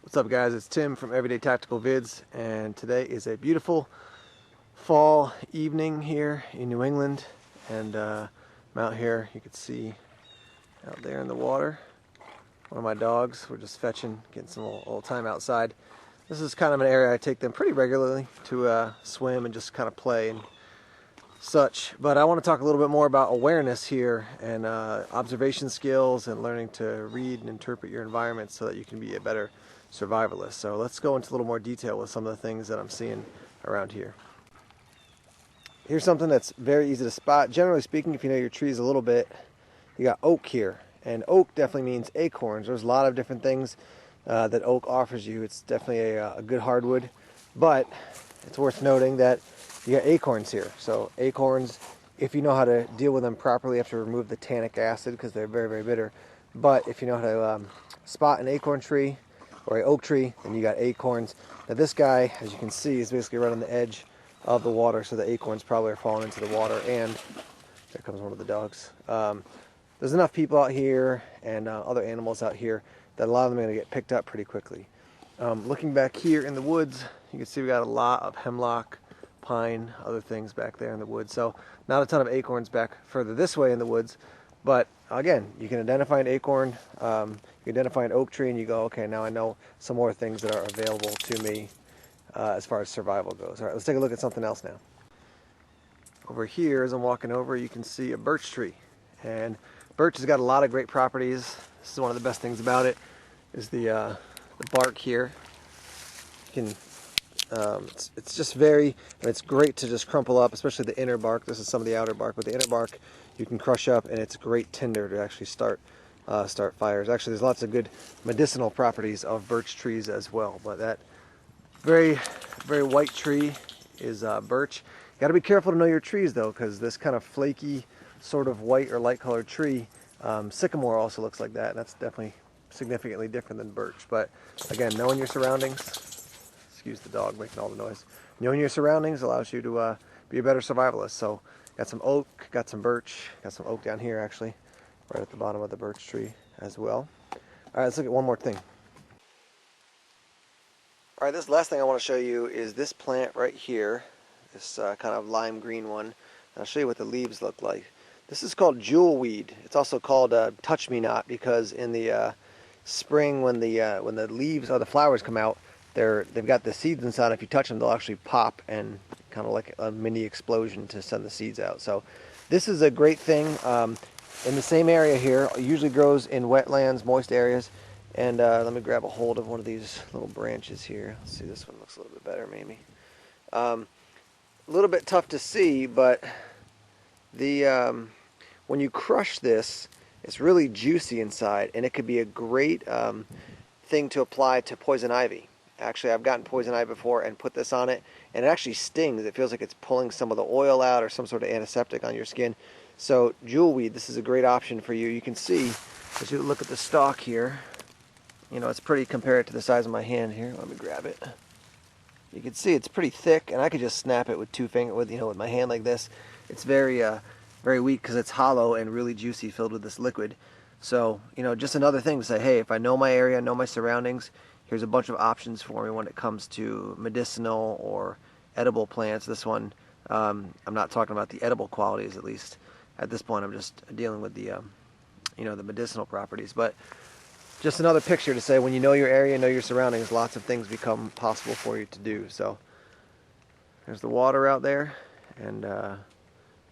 What's up, guys? It's Tim from Everyday Tactical Vids, and today is a beautiful fall evening here in New England. And I'm out here, you can see out there in the water, one of my dogs. We're just fetching, getting some little time outside. This is kind of an area I take them pretty regularly to swim and just kind of play and such. But I want to talk a little bit more about awareness here and observation skills and learning to read and interpret your environment so that you can be a better survivalist. So let's go into a little more detail with some of the things that I'm seeing around here. Here's something that's very easy to spot. Generally speaking, if you know your trees a little bit, you got oak here. And oak definitely means acorns. There's a lot of different things that oak offers you. It's definitely a good hardwood. But it's worth noting that you got acorns here. So acorns, if you know how to deal with them properly, you have to remove the tannic acid because they're very, very bitter. But if you know how to spot an acorn tree or an oak tree, then you got acorns. Now this guy, as you can see, is basically right on the edge of the water, so the acorns probably are falling into the water. And there comes one of the dogs. There's enough people out here and other animals out here that a lot of them are going to get picked up pretty quickly. Looking back here in the woods, you can see we got a lot of hemlock, pine, other things back there in the woods. So not a ton of acorns back further this way in the woods. But again, you can identify an acorn, you identify an oak tree, and you go, okay, now I know some more things that are available to me as far as survival goes. All right, let's take a look at something else now. Over here, as I'm walking over, you can see a birch tree. And birch has got a lot of great properties. This is one of the best things about it, is the bark here. You can, it's just very, and it's great to just crumple up, especially the inner bark. This is some of the outer bark, but the inner bark you can crush up, and it's great tinder to actually start fires. Actually, there's lots of good medicinal properties of birch trees as well. But that very, very white tree is birch. You got to be careful to know your trees though, because this kind of flaky, sort of white or light colored tree, sycamore also looks like that, and that's definitely significantly different than birch. But again, knowing your surroundings, excuse the dog making all the noise, knowing your surroundings allows you to be a better survivalist. So got some oak, got some birch, got some oak down here actually, right at the bottom of the birch tree as well. All right, let's look at one more thing. All right, this last thing I want to show you is this plant right here, this kind of lime green one. And I'll show you what the leaves look like. This is called jewelweed. It's also called touch me not, because in the spring when the leaves or the flowers come out, they've got the seeds inside. If you touch them, they'll actually pop and kind of like a mini explosion to send the seeds out. So this is a great thing. In the same area here, it usually grows in wetlands, moist areas. And let me grab a hold of one of these little branches here. Let's see, this one looks a little bit better maybe. A little bit tough to see, but the when you crush this, it's really juicy inside, and it could be a great thing to apply to poison ivy. Actually, I've gotten poison ivy before and put this on it, and it actually stings. It feels like it's pulling some of the oil out or some sort of antiseptic on your skin. So jewelweed, this is a great option for you. You can see, as you look at the stalk here, you know, it's pretty compared to the size of my hand here. Let me grab it. You can see it's pretty thick, and I could just snap it with with my hand like this. It's very very weak because it's hollow and really juicy, filled with this liquid. So, you know, just another thing to say, hey, if I know my area, know my surroundings, here's a bunch of options for me when it comes to medicinal or edible plants. This one, I'm not talking about the edible qualities, at least at this point. I'm just dealing with the the medicinal properties. But just another picture to say, when you know your area, know your surroundings, lots of things become possible for you to do. So there's the water out there, and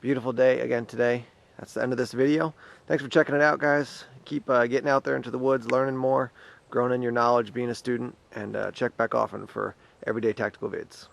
beautiful day again today. That's the end of this video. Thanks for checking it out, guys. Keep getting out there into the woods, learning more, growing in your knowledge, being a student, and check back often for Everyday Tactical Vids.